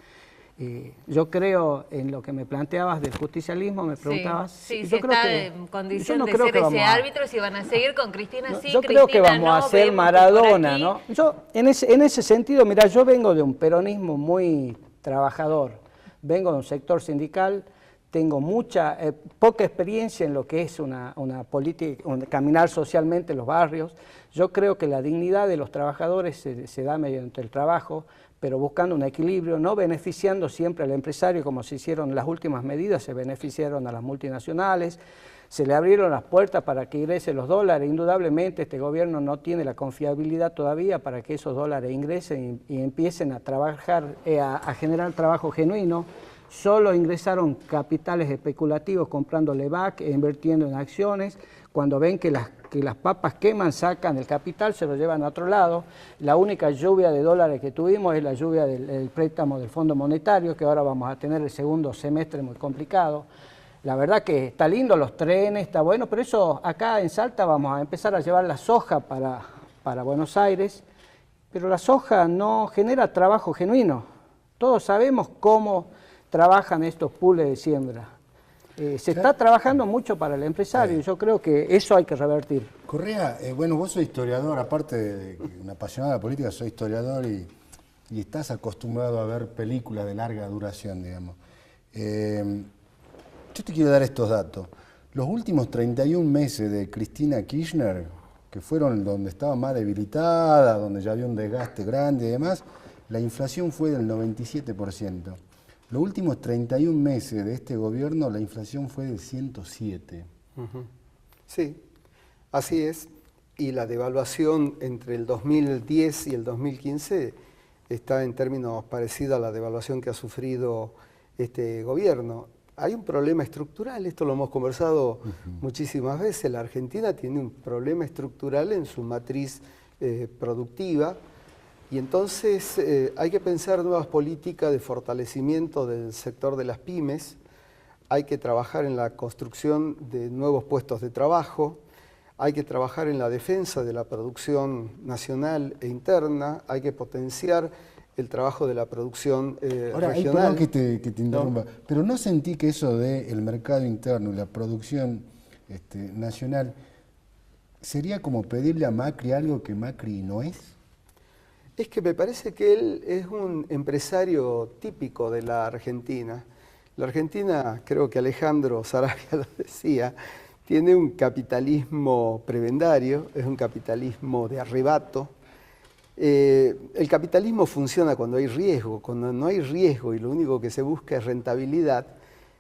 Yo creo en lo que me planteabas del justicialismo, me preguntabas. Sí, si está en condición de ser ese árbitro, si van a seguir con Cristina sí, yo creo que vamos a ser Maradona, ¿no? Yo, en ese sentido, mira, yo vengo de un peronismo muy trabajador, vengo de un sector sindical, tengo poca experiencia en lo que es una política, caminar socialmente en los barrios. Yo creo que la dignidad de los trabajadores se da mediante el trabajo, pero buscando un equilibrio, no beneficiando siempre al empresario como se hicieron las últimas medidas, se beneficiaron a las multinacionales, se le abrieron las puertas para que ingresen los dólares. Indudablemente este gobierno no tiene la confiabilidad todavía para que esos dólares ingresen y empiecen a trabajar, a generar trabajo genuino. Solo ingresaron capitales especulativos comprando LEVAC e invirtiendo en acciones. Cuando ven que las papas queman, sacan el capital, se lo llevan a otro lado. La única lluvia de dólares que tuvimos es la lluvia del préstamo del Fondo Monetario, que ahora vamos a tener el segundo semestre muy complicado. La verdad que está lindo, los trenes, está bueno, pero eso acá en Salta vamos a empezar a llevar la soja para Buenos Aires, pero la soja no genera trabajo genuino. Todos sabemos cómo trabajan estos pools de siembra. Se está trabajando mucho para el empresario y yo creo que eso hay que revertir. Correa, bueno, vos sos historiador, aparte de una apasionada de la política, sos historiador y estás acostumbrado a ver películas de larga duración, digamos. Yo te quiero dar estos datos. Los últimos 31 meses de Cristina Kirchner, que fueron donde estaba más debilitada, donde ya había un desgaste grande y demás, la inflación fue del 97%. Los últimos 31 meses de este gobierno, la inflación fue del 107%. Sí, así es. Y la devaluación entre el 2010 y el 2015 está en términos parecidos a la devaluación que ha sufrido este gobierno. Hay un problema estructural, esto lo hemos conversado muchísimas veces. La Argentina tiene un problema estructural en su matriz productiva. Y entonces hay que pensar nuevas políticas de fortalecimiento del sector de las pymes, hay que trabajar en la construcción de nuevos puestos de trabajo, hay que trabajar en la defensa de la producción nacional e interna, hay que potenciar el trabajo de la producción Ahora, regional. Perdón que te interrumpa, pero ¿no sentí que eso del mercado interno y la producción nacional sería como pedirle a Macri algo que Macri no es? Es que me parece que él es un empresario típico de la Argentina. La Argentina, creo que Alejandro Saravia lo decía, tiene un capitalismo prebendario, es un capitalismo de arrebato. El capitalismo funciona cuando hay riesgo. Cuando no hay riesgo y lo único que se busca es rentabilidad,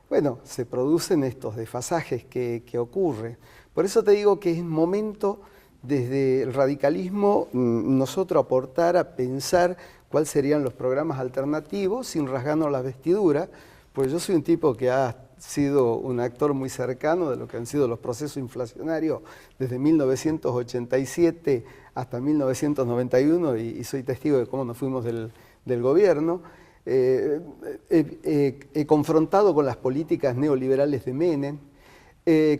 bueno, se producen estos desfasajes que ocurren. Por eso te digo que es momento, desde el radicalismo, nosotros aportar a pensar cuáles serían los programas alternativos sin rasgarnos las vestiduras, porque yo soy un tipo que ha sido un actor muy cercano de lo que han sido los procesos inflacionarios desde 1987 hasta 1991 y soy testigo de cómo nos fuimos del gobierno. He confrontado con las políticas neoliberales de Menem,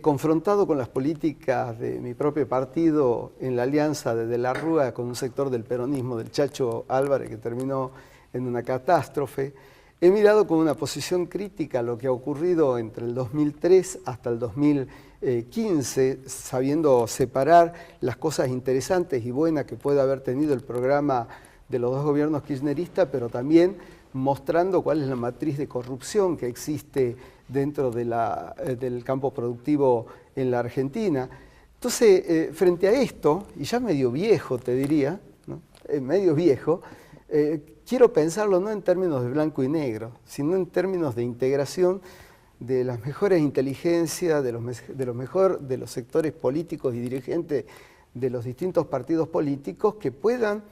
confrontado con las políticas de mi propio partido en la alianza de la Rúa con un sector del peronismo del Chacho Álvarez que terminó en una catástrofe. He mirado con una posición crítica lo que ha ocurrido entre el 2003 hasta el 2015, sabiendo separar las cosas interesantes y buenas que puede haber tenido el programa de los dos gobiernos kirchneristas, pero también mostrando cuál es la matriz de corrupción que existe dentro de del campo productivo en la Argentina. Entonces, frente a esto, y ya medio viejo te diría, ¿no? Medio viejo, quiero pensarlo no en términos de blanco y negro, sino en términos de integración de las mejores inteligencias, de los sectores políticos y dirigentes de los distintos partidos políticos que puedan,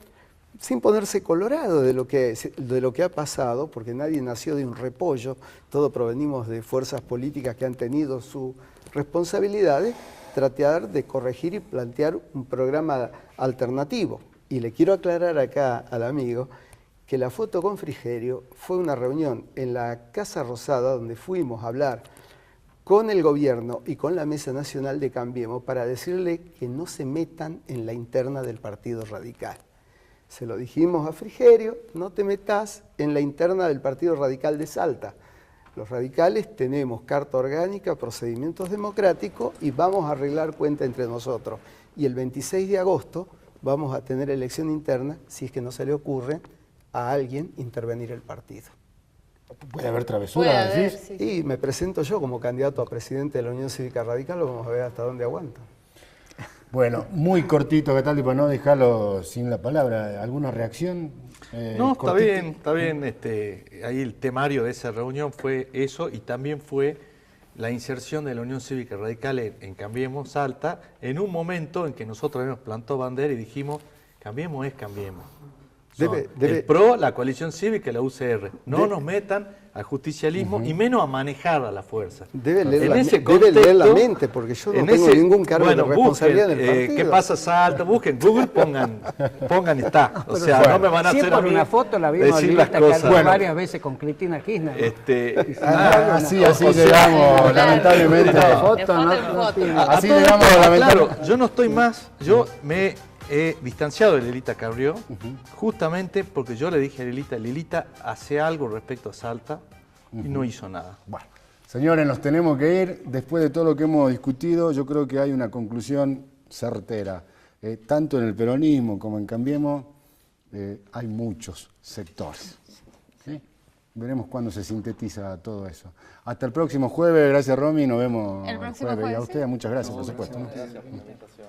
sin ponerse colorado de lo que ha pasado, porque nadie nació de un repollo, todos provenimos de fuerzas políticas que han tenido sus responsabilidades, tratar de corregir y plantear un programa alternativo. Y le quiero aclarar acá al amigo que la foto con Frigerio fue una reunión en la Casa Rosada donde fuimos a hablar con el gobierno y con la Mesa Nacional de Cambiemos para decirle que no se metan en la interna del Partido Radical. Se lo dijimos a Frigerio, no te metas en la interna del Partido Radical de Salta. Los radicales tenemos carta orgánica, procedimientos democráticos y vamos a arreglar cuenta entre nosotros. Y el 26 de agosto vamos a tener elección interna si es que no se le ocurre a alguien intervenir el partido. Puede haber travesuras, ¿sí? Y me presento yo como candidato a presidente de la Unión Cívica Radical, vamos a ver hasta dónde aguanta. Bueno, muy cortito, ¿qué tal? Para no dejarlo sin la palabra, ¿alguna reacción? No, está cortito. bien. Ahí el temario de esa reunión fue eso y también fue la inserción de la Unión Cívica Radical en Cambiemos Salta en un momento en que nosotros habíamos plantado bandera y dijimos, Cambiemos es Cambiemos. El PRO, la coalición cívica y la UCR. No nos metan al justicialismo y menos a manejar a la fuerza. Debe leer la mente, porque yo no tengo ningún cargo de responsabilidad en el partido. ¿Qué pasa Salta? Busquen Google, pongan está. O sea, no me van a hacer a mí una foto la vimos decir las cosas. Varias veces con Cristina Kirchner. Así llegamos, lamentablemente. Así llegamos, lamentablemente. Claro, yo no estoy más, yo me he distanciado de Lilita Carrió, justamente porque yo le dije a Lilita, hace algo respecto a Salta, y no hizo nada. Bueno, señores, nos tenemos que ir. Después de todo lo que hemos discutido, yo creo que hay una conclusión certera. Tanto en el peronismo como en Cambiemos, hay muchos sectores. ¿Sí? Veremos cuándo se sintetiza todo eso. Hasta el próximo jueves. Gracias, Romy. Nos vemos el jueves. Y a ustedes, muchas gracias, por supuesto. Gracias por la invitación.